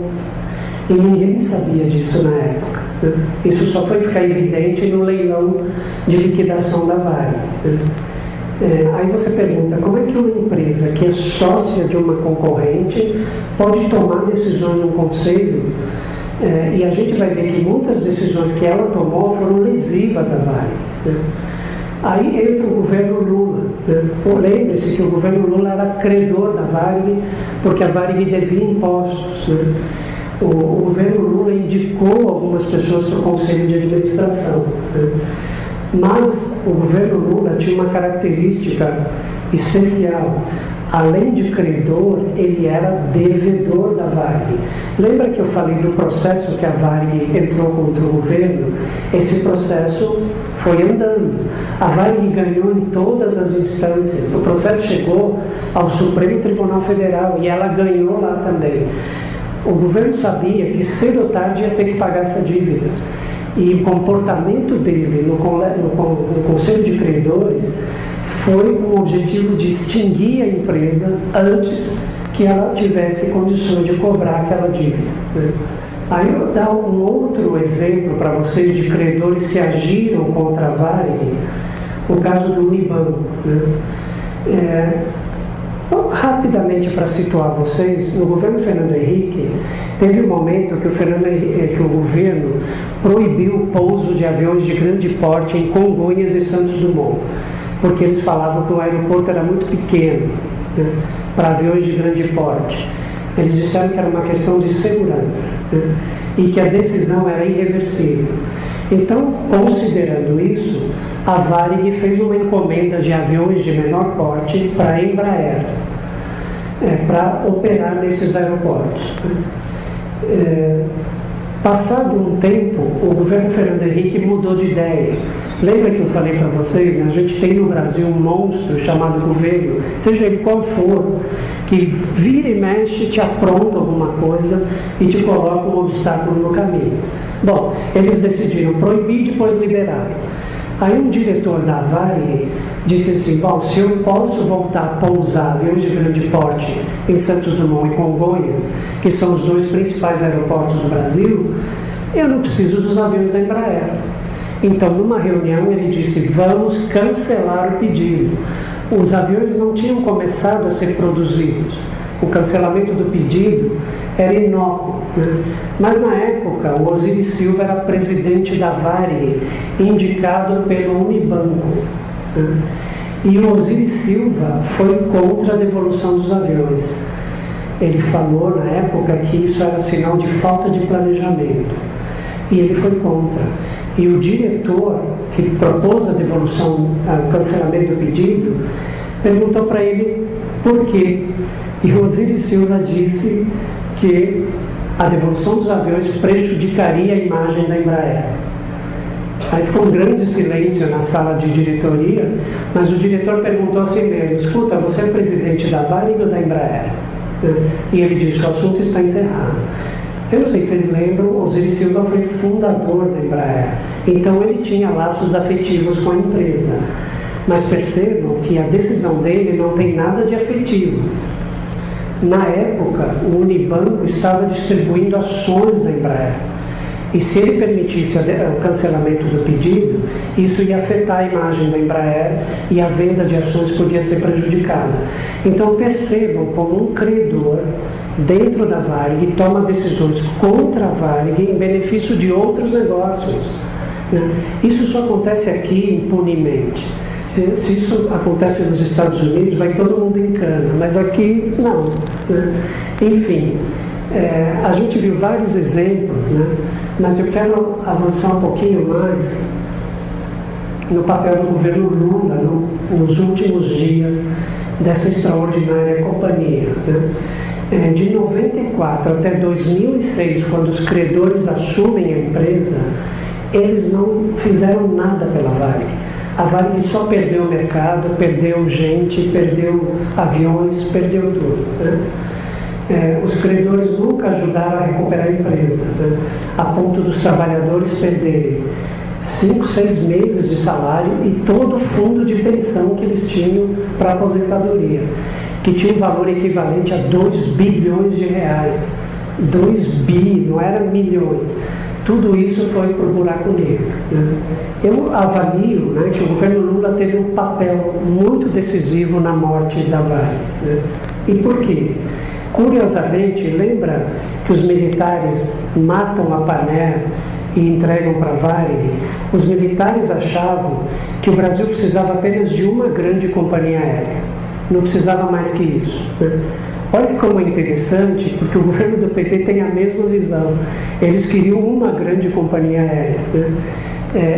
E ninguém sabia disso na época, né? Isso só foi ficar evidente no leilão de liquidação da Varig, né? Aí você pergunta, como é que uma empresa que é sócia de uma concorrente pode tomar decisões num conselho? E a gente vai ver que muitas decisões que ela tomou foram lesivas à Varig, né? Aí entra o governo Lula, né? Lembre-se que o governo Lula era credor da Varig, porque a Varig devia impostos, né? O governo Lula indicou algumas pessoas para o Conselho de Administração, né? Mas o governo Lula tinha uma característica especial. Além de credor, ele era devedor da Varig. Lembra que eu falei do processo que a Varig entrou contra o governo? Esse processo foi andando. A Varig ganhou em todas as instâncias. O processo chegou ao Supremo Tribunal Federal e ela ganhou lá também. O governo sabia que cedo ou tarde ia ter que pagar essa dívida. E o comportamento dele no Conselho de Credores foi com o objetivo de extinguir a empresa antes que ela tivesse condições de cobrar aquela dívida, né? Aí eu vou dar um outro exemplo para vocês de credores que agiram contra a Varig, o caso do Unibanco, né? Então, rapidamente para situar vocês, no governo Fernando Henrique, teve um momento que o governo proibiu o pouso de aviões de grande porte em Congonhas e Santos Dumont, porque eles falavam que o aeroporto era muito pequeno, né, para aviões de grande porte. Eles disseram que era uma questão de segurança, né, e que a decisão era irreversível. Então, considerando isso, a Varig fez uma encomenda de aviões de menor porte para a Embraer, para operar nesses aeroportos. Passado um tempo, o governo Fernando Henrique mudou de ideia. Lembra que eu falei para vocês, né? A gente tem no Brasil um monstro chamado governo, seja ele qual for, que vira e mexe, te apronta alguma coisa e te coloca um obstáculo no caminho. Bom, eles decidiram proibir e depois liberaram. Aí um diretor da Varig disse assim, bom, se eu posso voltar a pousar aviões de grande porte em Santos Dumont e Congonhas, que são os dois principais aeroportos do Brasil, eu não preciso dos aviões da Embraer. Então, numa reunião, ele disse, vamos cancelar o pedido. Os aviões não tinham começado a ser produzidos. O cancelamento do pedido era inócuo, né? Mas na época o Osiris Silva era presidente da Varig, indicado pelo Unibanco, né? E o Osiris Silva foi contra a devolução dos aviões. Ele falou na época que isso era sinal de falta de planejamento e ele foi contra. E o diretor que propôs a devolução, o cancelamento do pedido, perguntou para ele por quê. E o Osiris Silva disse que a devolução dos aviões prejudicaria a imagem da Embraer. Aí ficou um grande silêncio na sala de diretoria, mas o diretor perguntou assim mesmo, escuta, você é presidente da Varig ou da Embraer? E ele disse, o assunto está encerrado. Eu não sei se vocês lembram, o Osiris Silva foi fundador da Embraer, então ele tinha laços afetivos com a empresa. Mas percebam que a decisão dele não tem nada de afetivo. Na época, o Unibanco estava distribuindo ações da Embraer. E se ele permitisse o cancelamento do pedido, isso ia afetar a imagem da Embraer e a venda de ações podia ser prejudicada. Então percebam como um credor dentro da Varig toma decisões contra a Varig em benefício de outros negócios, né? Isso só acontece aqui impunemente. Se isso acontece nos Estados Unidos, vai todo mundo em cana, mas aqui não, né? Enfim, a gente viu vários exemplos, né? Mas eu quero avançar um pouquinho mais no papel do governo Lula nos últimos dias dessa extraordinária companhia, né? De 94 até 2006, quando os credores assumem a empresa, eles não fizeram nada pela Varig. A Varig só perdeu o mercado, perdeu gente, perdeu aviões, perdeu tudo, né? Os credores nunca ajudaram a recuperar a empresa, né? A ponto dos trabalhadores perderem 5, 6 meses de salário e todo o fundo de pensão que eles tinham para aposentadoria, que tinha um valor equivalente a 2 bilhões de reais. 2 bi, não era milhões. Tudo isso foi para o buraco negro, né? Eu avalio, né, que o governo Lula teve um papel muito decisivo na morte da Varig, né? E por quê? Curiosamente, lembra que os militares matam a Paner e entregam para a Varig? Os militares achavam que o Brasil precisava apenas de uma grande companhia aérea, não precisava mais que isso, né? Olha como é interessante, porque o governo do PT tem a mesma visão. Eles queriam uma grande companhia aérea, né?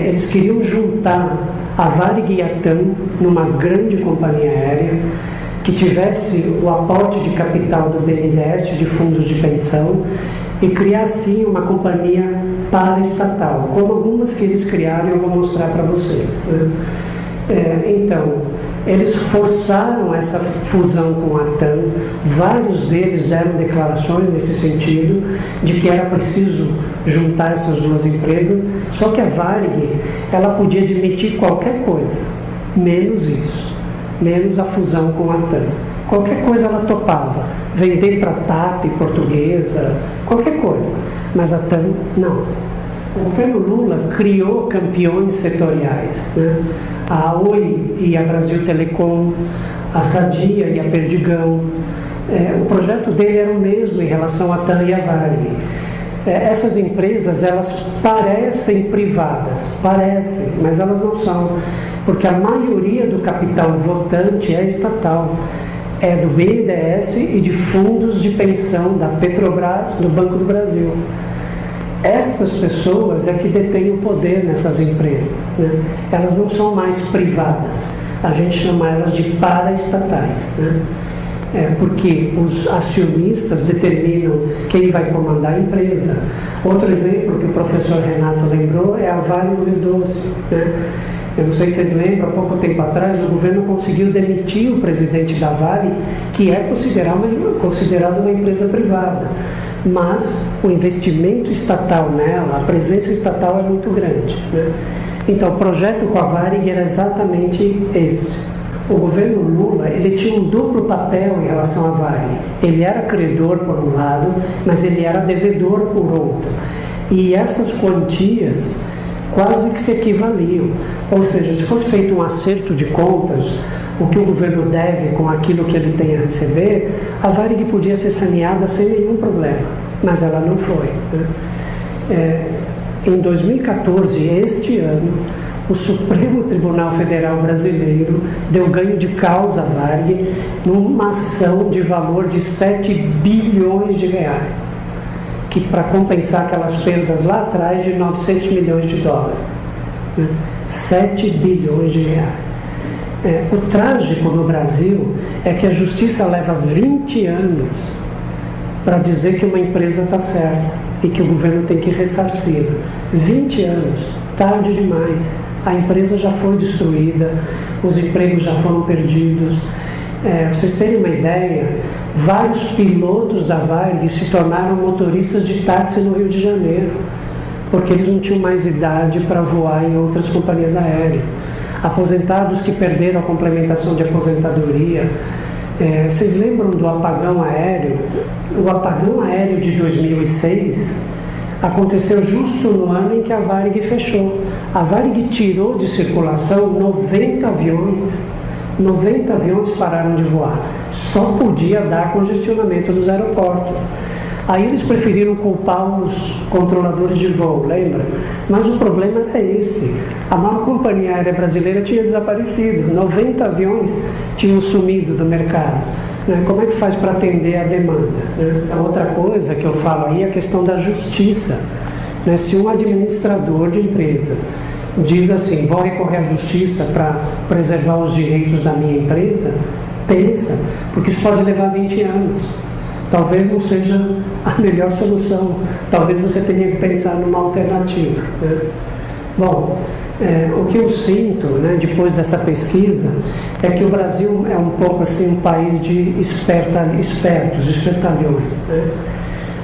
Eles queriam juntar a Varig e a TAM numa grande companhia aérea que tivesse o aporte de capital do BNDES, de fundos de pensão, e criar assim uma companhia paraestatal, como algumas que eles criaram, eu vou mostrar para vocês, né? Então, Eles forçaram essa fusão com a TAM, vários deles deram declarações nesse sentido, de que era preciso juntar essas duas empresas, só que a Varig, ela podia admitir qualquer coisa, menos isso, menos a fusão com a TAM. Qualquer coisa ela topava, vender para a TAP, Portuguesa, qualquer coisa, mas a TAM não. O governo Lula criou campeões setoriais, né? A Oi e a Brasil Telecom, a Sadia e a Perdigão. O projeto dele era o mesmo em relação à TAM e à Varig. Essas empresas, elas parecem privadas, mas elas não são, porque a maioria do capital votante é estatal. É do BNDES e de fundos de pensão da Petrobras, do Banco do Brasil. Estas pessoas é que detêm o poder nessas empresas, né? Elas não são mais privadas, a gente chama elas de paraestatais, né? Porque os acionistas determinam quem vai comandar a empresa. Outro exemplo que o professor Renato lembrou é a Vale do Rio Doce, né? Eu não sei se vocês lembram, há pouco tempo atrás o governo conseguiu demitir o presidente da Vale, que é considerado uma empresa privada, mas o investimento estatal nela, a presença estatal é muito grande, né? Então o projeto com a Varig era exatamente esse. O governo Lula, ele tinha um duplo papel em relação à Varig. Ele era credor por um lado, mas ele era devedor por outro. E essas quantias quase que se equivaliam. Ou seja, se fosse feito um acerto de contas, o que o governo deve com aquilo que ele tem a receber, a Varig podia ser saneada sem nenhum problema, mas ela não foi, né? Em 2014, este ano, o Supremo Tribunal Federal Brasileiro deu ganho de causa à Varig numa ação de valor de 7 bilhões de reais, que para compensar aquelas perdas lá atrás de 900 milhões de dólares, né? 7 bilhões de reais. O trágico no Brasil é que a justiça leva 20 anos para dizer que uma empresa está certa e que o governo tem que ressarcir. 20 anos, tarde demais. A empresa já foi destruída, os empregos já foram perdidos. Para vocês terem uma ideia, vários pilotos da Varig se tornaram motoristas de táxi no Rio de Janeiro, porque eles não tinham mais idade para voar em outras companhias aéreas. Aposentados que perderam a complementação de aposentadoria. Vocês lembram do apagão aéreo? O apagão aéreo de 2006 aconteceu justo no ano em que a Varig fechou. A Varig tirou de circulação 90 aviões. 90 aviões pararam de voar. Só podia dar congestionamento dos aeroportos. Aí eles preferiram culpar os controladores de voo, lembra? Mas o problema era esse. A maior companhia aérea brasileira tinha desaparecido. 90 aviões tinham sumido do mercado. Né? Como é que faz para atender a demanda? Né? A outra coisa que eu falo aí é a questão da justiça. Né? Se um administrador de empresas diz assim, vou recorrer à justiça para preservar os direitos da minha empresa, pensa, porque isso pode levar 20 anos. Talvez não seja a melhor solução. Talvez você tenha que pensar numa alternativa, né? Bom, o que eu sinto, né, depois dessa pesquisa, é que o Brasil é um pouco assim um país de espertalhões, né?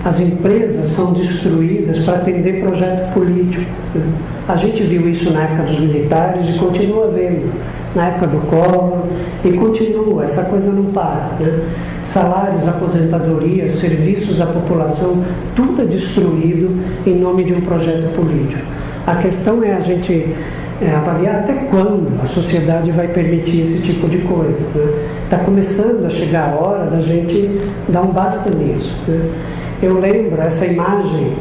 As empresas são destruídas para atender projeto político, né? A gente viu isso na época dos militares e continua vendo. Na época do Collor, e continua, essa coisa não para, né? Salários, aposentadorias, serviços à população, tudo é destruído em nome de um projeto político. A questão é a gente avaliar até quando a sociedade vai permitir esse tipo de coisa, né? Está começando a chegar a hora da gente dar um basta nisso, né? Eu lembro essa imagem,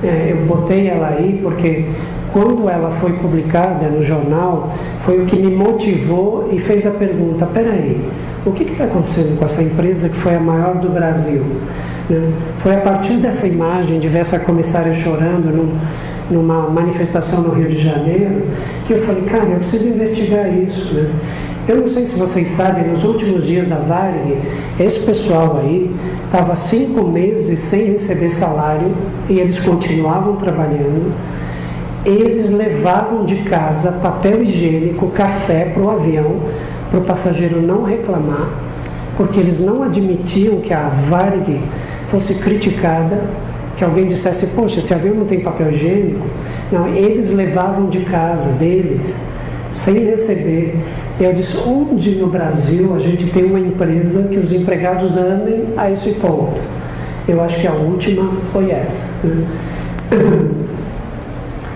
eu botei ela aí porque quando ela foi publicada no jornal, foi o que me motivou e fez a pergunta, peraí, o que está acontecendo com essa empresa que foi a maior do Brasil? Né? Foi a partir dessa imagem de ver essa comissária chorando numa manifestação no Rio de Janeiro, que eu falei, cara, eu preciso investigar isso, né? Eu não sei se vocês sabem, nos últimos dias da Varig, esse pessoal aí estava 5 meses sem receber salário e eles continuavam trabalhando. Eles levavam de casa papel higiênico, café para o avião, para o passageiro não reclamar, porque eles não admitiam que a Varig fosse criticada, que alguém dissesse, poxa, esse avião não tem papel higiênico. Não, eles levavam de casa deles, sem receber. Eu disse, onde no Brasil a gente tem uma empresa que os empregados amem a esse ponto? Eu acho que a última foi essa, né?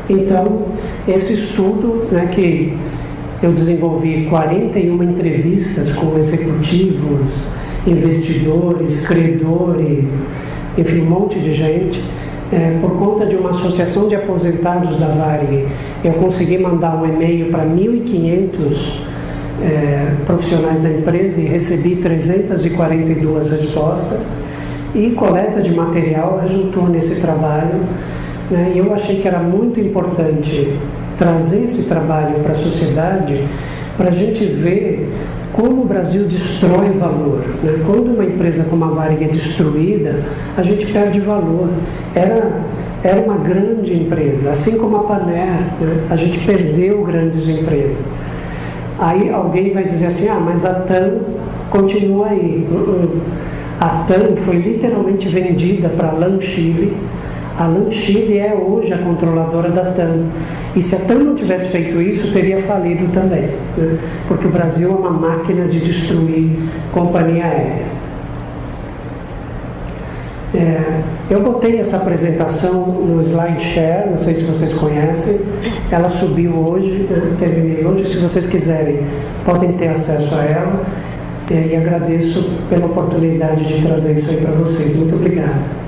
Então, esse estudo, né, que eu desenvolvi 41 entrevistas com executivos, investidores, credores, enfim, um monte de gente, por conta de uma associação de aposentados da Varig, eu consegui mandar um e-mail para 1.500 profissionais da empresa e recebi 342 respostas, e coleta de material resultou nesse trabalho, né? E eu achei que era muito importante trazer esse trabalho para a sociedade, para a gente ver como o Brasil destrói valor, né? Quando uma empresa como a Varig é destruída, a gente perde valor. Era uma grande empresa, assim como a Panair, né? A gente perdeu grandes empresas. Aí alguém vai dizer assim, mas a TAM continua aí. A TAM foi literalmente vendida para a LAN Chile. A LAN Chile é hoje a controladora da TAM. E se a TAM não tivesse feito isso, teria falido também, né? Porque o Brasil é uma máquina de destruir companhia aérea. Eu botei essa apresentação no SlideShare, não sei se vocês conhecem. Ela subiu hoje, né? Terminei hoje. Se vocês quiserem, podem ter acesso a ela. E agradeço pela oportunidade de trazer isso aí para vocês. Muito obrigado.